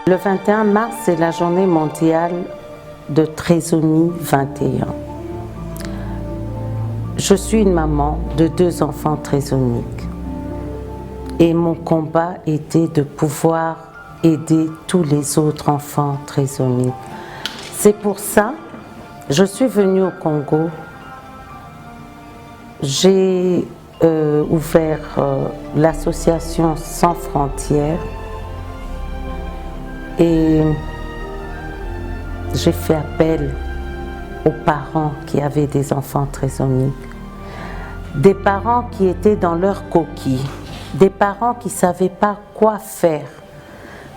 Le 21 mars, c'est la journée mondiale de trisomie 21. Je suis une maman de 2 enfants trisomiques et mon combat était de pouvoir aider tous les autres enfants trisomiques. C'est pour ça que je suis venue au Congo. J'ai ouvert l'association Sans Frontières et j'ai fait appel aux parents qui avaient des enfants trisomiques, des parents qui étaient dans leur coquille, des parents qui ne savaient pas quoi faire,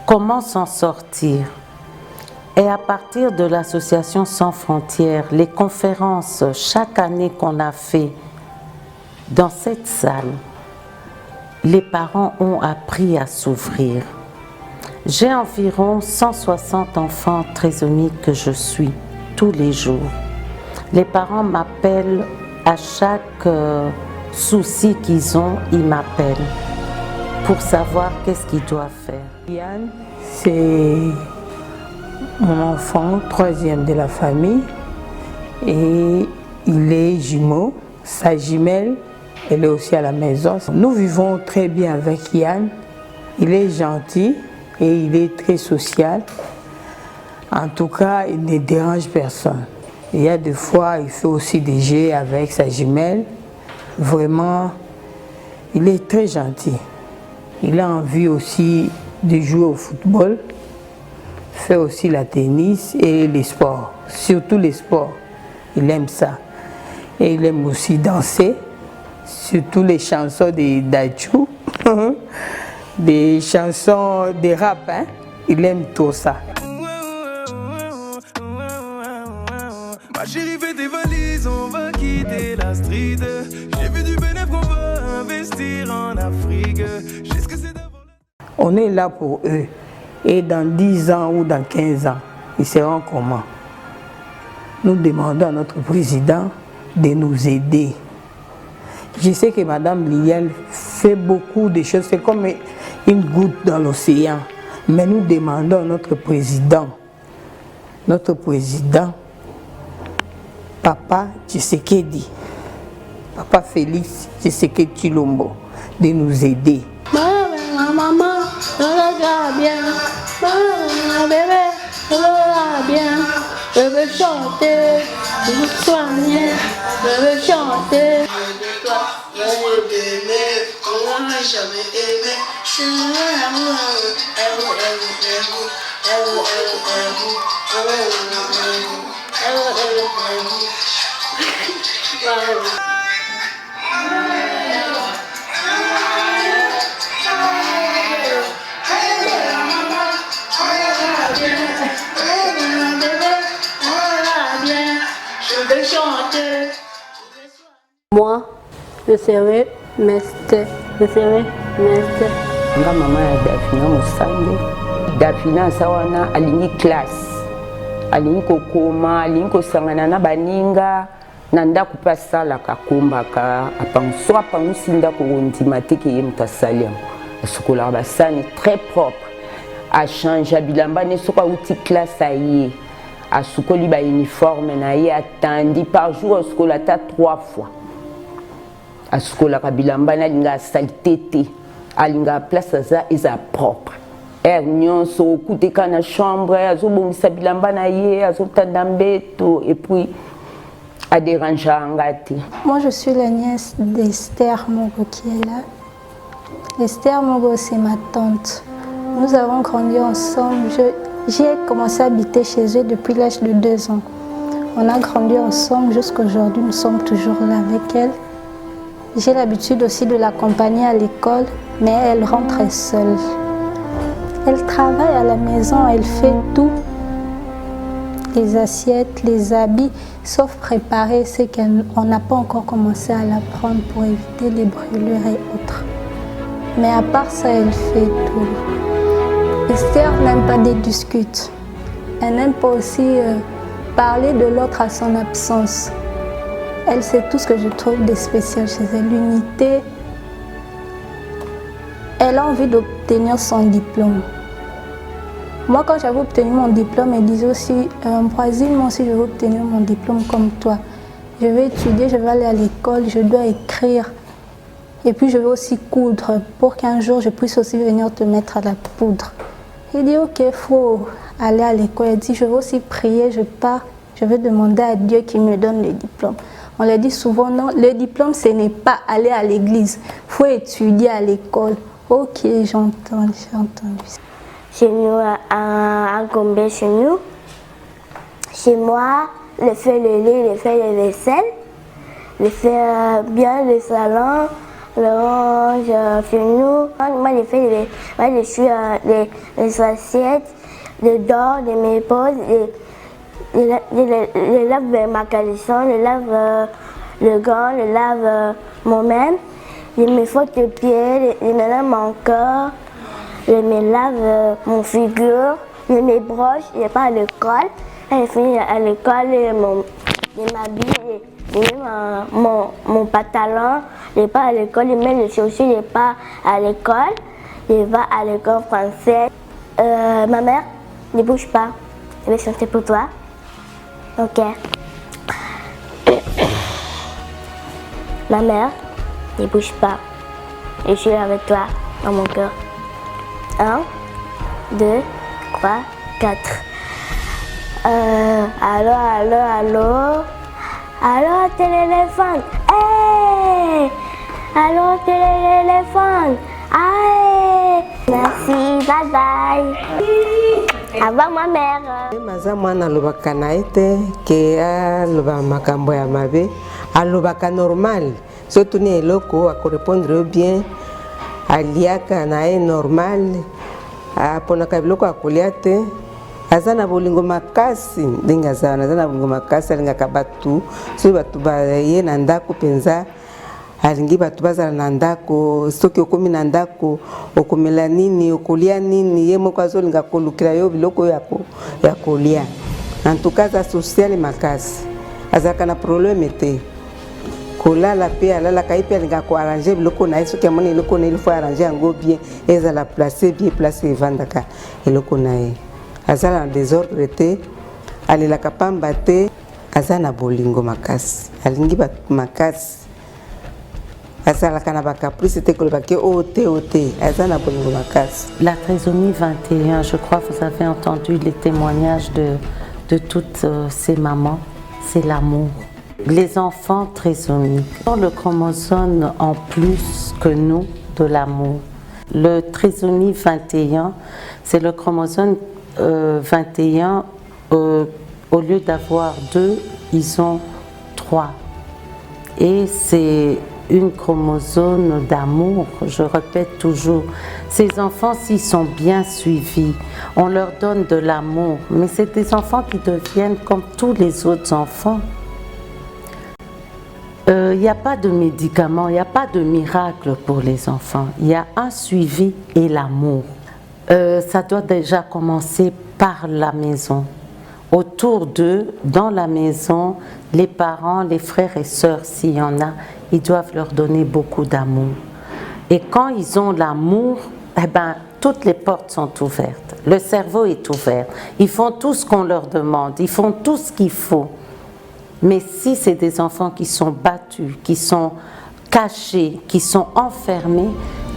comment s'en sortir. Et à partir de l'association Sans Frontières, les conférences chaque année qu'on a fait dans cette salle, les parents ont appris à s'ouvrir. J'ai environ 160 enfants trisomiques que je suis tous les jours. Les parents m'appellent à chaque souci qu'ils ont, ils m'appellent pour savoir qu'est-ce qu'ils doivent faire. Yann, c'est mon enfant, 3e de la famille, et il est jumeau. Sa jumelle, elle est aussi à la maison. Nous vivons très bien avec Yann. Il est gentil et il est très social. En tout cas, il ne dérange personne. Il y a des fois, il fait aussi des jeux avec sa jumelle. Vraiment, il est très gentil. Il a envie aussi de jouer au football, fait aussi la tennis et les sports, surtout les sports. Il aime ça. Et il aime aussi danser, surtout les chansons de Dachou, des chansons de rap, hein? Il aime tout ça. Ma chérie, fais tes valises, on va quitter la street. J'ai vu du bénéfice qu'on va investir en Afrique. On est là pour eux. Et dans 10 ans ou dans 15 ans, ils seront comment? Nous demandons à notre président de nous aider. Je sais que Madame Liel fait beaucoup de choses, c'est comme une goutte dans l'océan. Mais nous demandons à notre président, Papa Tshisekedi, Papa Félix Tshisekedi Tshilombo, de nous aider. Maman, je regarde bien. Maman, bébé, je regarde bien. Je veux chanter, je veux soigner, je veux chanter. De toi, je veux t'aimer, on n'a jamais aimé. Je veux l'amour, moi, je serai master. Je serai master. Nga mama ya Dafina Musange. Dafina sawana alingi classe. Alingi kokoma, alingi kosangana na baninga. Nanda kupasala kakumbaka. Apanso apangusi ndako ondimate ye mutasalia. Asukola basani très propre. A changer bilamba ne soka uti classe aye. Asukoli ba uniforme na ye atandi par jour asukola ta 3 fois. Asukola kabilamba na linga salité alinga place za eza propre. Nyonso okuteka na chambre azobongisa bilamba na ye azotanda mbeto et puis a déranger ngati. Moi je suis la nièce d'Esther Mogo qui est là. Esther Mogo c'est ma tante. Nous avons grandi ensemble. J'ai commencé à habiter chez eux depuis l'âge de 2 ans. On a grandi ensemble jusqu'à aujourd'hui, nous sommes toujours là avec elle. J'ai l'habitude aussi de l'accompagner à l'école, mais elle rentre seule. Elle travaille à la maison, elle fait tout. Les assiettes, les habits, sauf préparer, c'est qu'on n'a pas encore commencé à l'apprendre pour éviter les brûlures et autres. Mais à part ça, elle fait tout. Esther n'aime pas des discutes. Elle n'aime pas aussi parler de l'autre à son absence. Elle, c'est tout ce que je trouve de spécial chez elle, l'unité. Elle a envie d'obtenir son diplôme. Moi, quand j'avais obtenu mon diplôme, elle disait aussi, Brésil, moi aussi, je vais obtenir mon diplôme comme toi. Je vais étudier, je vais aller à l'école, je dois écrire. Et puis, je vais aussi coudre pour qu'un jour, je puisse aussi venir te mettre à la poudre. Il dit, ok, il faut aller à l'école. Elle dit, je vais aussi prier, je pars, je vais demander à Dieu qu'il me donne le diplôme. On leur dit souvent, non, le diplôme, ce n'est pas aller à l'église. Il faut étudier à l'école. Ok, j'entends. Chez nous, à Gombe, chez nous, chez moi, je fais le lit, je fais les vaisselles, je fais bien le salon, le range chez nous. Moi, je suis les assiettes, je dors, je me pose, je lave ma caleçon, je lave le gant, je lave moi-même, je me frotte les pieds, je me lave mon corps, je me lave mon figure, je me broche, je pars à l'école. Quand je finis à l'école, je m'habille, je mets mon pantalon, je pars à l'école, je mets les chaussures, je pars à l'école, je vais à l'école française. Ma mère, ne bouge pas, je vais chanter pour toi. Ok. Ma mère, ne bouge pas. Je suis avec toi dans mon cœur. 1, 2, 3, 4. Allô, téléphone. Hey! Allô, téléphone. Aïe! Merci, bye bye. Avant ma mère. Maza mwana alobaka na ete ke aloba makambo ya mabe alobaka normal surtout ni eloko akorépondre bien aliaka na ye normal aponaka biloko akolia te aza na bolingo makasi ndenge aza na bolingo makasi alingaka batu soki batu baye na ndako mpenza alingi batu bazala na ndako soki okomi na ndako okomela nini okolia nini ye moko azolinga kolukila yo biloko ya kolia en tout cas aza social makasi azalaka na problème te kolala pe alalaka ye mpe alinga koarrange biloko na ye soki amoni eloko na ye ilfo arrange yango bien ezala place bien place evandaka eloko na ye azala na désordre te alelaka pamba te aza na bolingo makasi alingi batu makasi. La trisomie 21, je crois que vous avez entendu les témoignages de toutes ces mamans, c'est l'amour. Les enfants trisomiques ont le chromosome en plus que nous de l'amour. Le trisomie 21, c'est le chromosome 21, au lieu d'avoir 2, ils ont 3. Et c'est une chromosome d'amour, je répète toujours. Ces enfants, s'ils sont bien suivis, on leur donne de l'amour, mais c'est des enfants qui deviennent comme tous les autres enfants. Il n'y a pas de médicaments, il n'y a pas de miracle pour les enfants. Il y a un suivi et l'amour. Ça doit déjà commencer par la maison. Autour d'eux, dans la maison, les parents, les frères et sœurs, s'il y en a, ils doivent leur donner beaucoup d'amour. Et quand ils ont l'amour, eh ben, toutes les portes sont ouvertes. Le cerveau est ouvert. Ils font tout ce qu'on leur demande. Ils font tout ce qu'il faut. Mais si c'est des enfants qui sont battus, qui sont cachés, qui sont enfermés,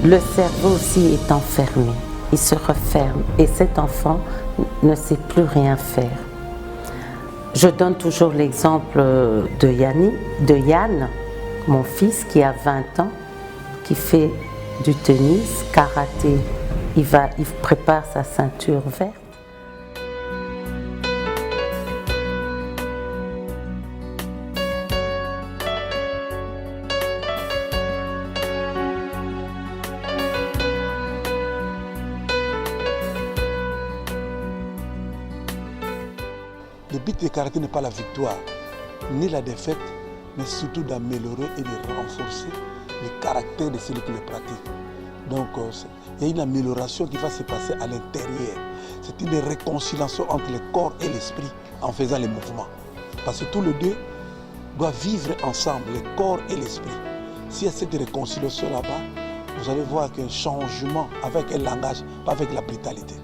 le cerveau aussi est enfermé. Il se referme. Et cet enfant ne sait plus rien faire. Je donne toujours l'exemple de Yann, mon fils qui a 20 ans, qui fait du tennis, karaté. Il prépare sa ceinture verte. Le but du karaté n'est pas la victoire, ni la défaite, mais surtout d'améliorer et de renforcer le caractère de celui qui le pratique. Donc, il y a une amélioration qui va se passer à l'intérieur. C'est une réconciliation entre le corps et l'esprit en faisant les mouvements. Parce que tous les deux doivent vivre ensemble, le corps et l'esprit. S'il y a cette réconciliation là-bas, vous allez voir qu'un changement avec un langage, pas avec la brutalité.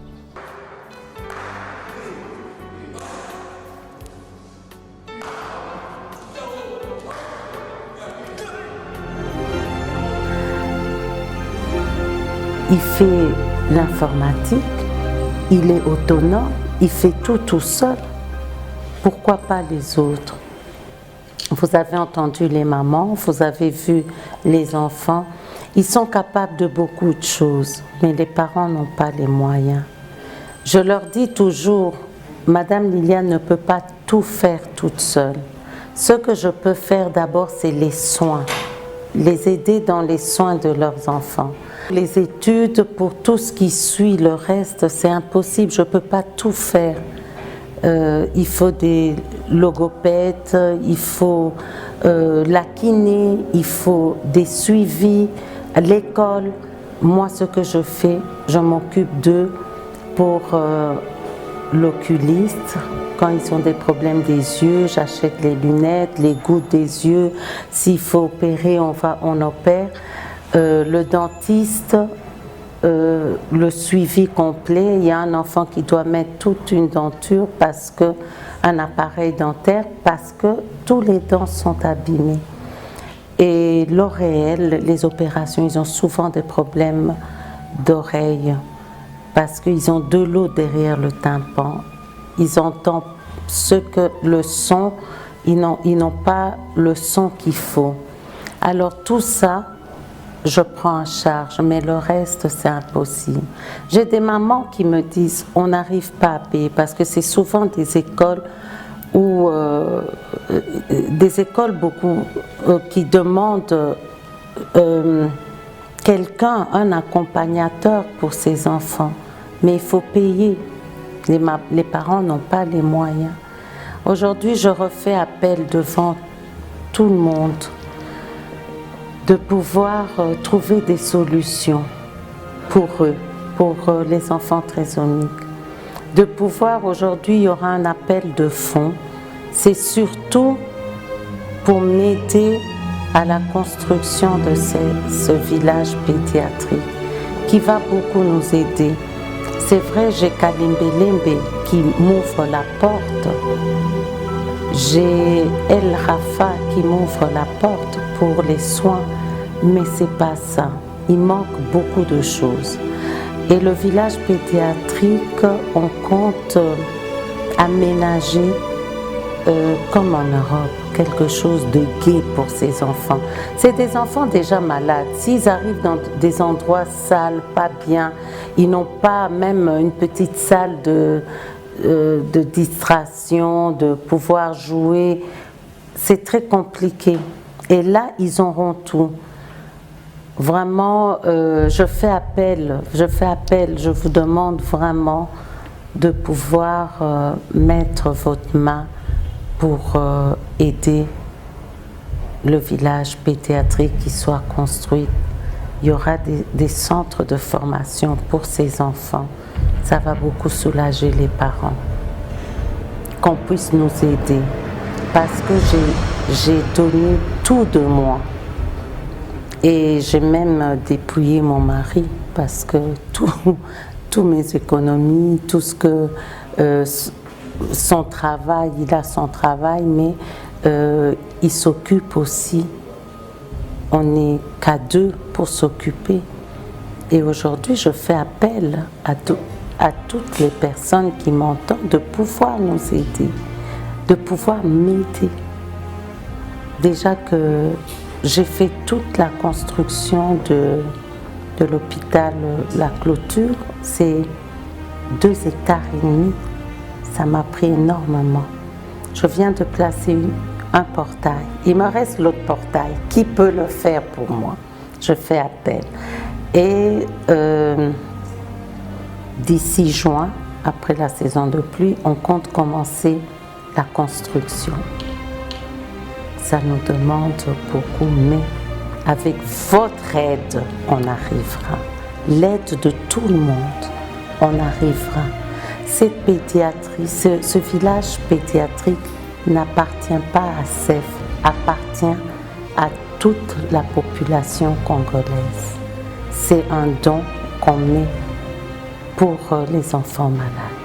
il fait l'informatique, il est autonome, il fait tout seul. Pourquoi pas les autres? Vous avez entendu les mamans, vous avez vu les enfants. Ils sont capables de beaucoup de choses, mais les parents n'ont pas les moyens. Je leur dis toujours, Madame Liliane ne peut pas tout faire toute seule. Ce que je peux faire d'abord, c'est les soins, les aider dans les soins de leurs enfants. Les études, pour tout ce qui suit le reste, c'est impossible, je ne peux pas tout faire. Il faut des logopèdes, il faut la kiné, il faut des suivis, l'école. Moi, ce que je fais, je m'occupe d'eux pour l'oculiste. Quand ils ont des problèmes des yeux, j'achète les lunettes, les gouttes des yeux. S'il faut opérer, on opère. Le dentiste, le suivi complet. Il y a un enfant qui doit mettre toute une denture un appareil dentaire parce que tous les dents sont abîmées. Et l'oreille, les opérations, ils ont souvent des problèmes d'oreille parce qu'ils ont de l'eau derrière le tympan. Ils entendent le son, ils n'ont pas le son qu'il faut. Alors tout ça, je prends en charge, mais le reste, c'est impossible. J'ai des mamans qui me disent, on n'arrive pas à payer, parce que c'est souvent des écoles qui demandent quelqu'un, un accompagnateur pour ses enfants. Mais il faut payer. Les parents n'ont pas les moyens. Aujourd'hui, je refais appel devant tout le monde de pouvoir trouver des solutions pour eux, pour les enfants trisomiques. De pouvoir, aujourd'hui, il y aura un appel de fonds. C'est surtout pour m'aider à la construction de ce village pédiatrique qui va beaucoup nous aider. C'est vrai, j'ai Kalimbelembe qui m'ouvre la porte. J'ai El Rafa qui m'ouvre la porte pour les soins, mais c'est pas ça. Il manque beaucoup de choses. Et le village pédiatrique, on compte aménager, comme en Europe, quelque chose de gai pour ces enfants. C'est des enfants déjà malades. S'ils arrivent dans des endroits sales, pas bien, ils n'ont pas même une petite salle de distraction, de pouvoir jouer. C'est très compliqué. Et là, ils auront tout. Vraiment, je fais appel, je vous demande vraiment de pouvoir mettre votre main pour aider le village pédiatrique qui soit construit. Il y aura des centres de formation pour ces enfants. Ça va beaucoup soulager les parents. Qu'on puisse nous aider. Parce que j'ai donné tout de moi. Et j'ai même dépouillé mon mari parce que tous mes économies, tout ce que son travail, il a son travail, mais il s'occupe aussi. On n'est qu'à deux pour s'occuper. Et aujourd'hui, je fais appel à toutes les personnes qui m'entendent de pouvoir nous aider, de pouvoir m'aider. Déjà que j'ai fait toute la construction de l'hôpital, la clôture, c'est 2,5 hectares. Ça m'a pris énormément. Je viens de placer un portail. Il me reste l'autre portail. Qui peut le faire pour moi? Je fais appel. Et d'ici juin, après la saison de pluie, on compte commencer la construction. Ça nous demande beaucoup, mais avec votre aide, on arrivera. L'aide de tout le monde, on arrivera. Cette pédiatrie, ce village pédiatrique n'appartient pas à CEF, appartient à toute la population congolaise. C'est un don qu'on met pour les enfants malades.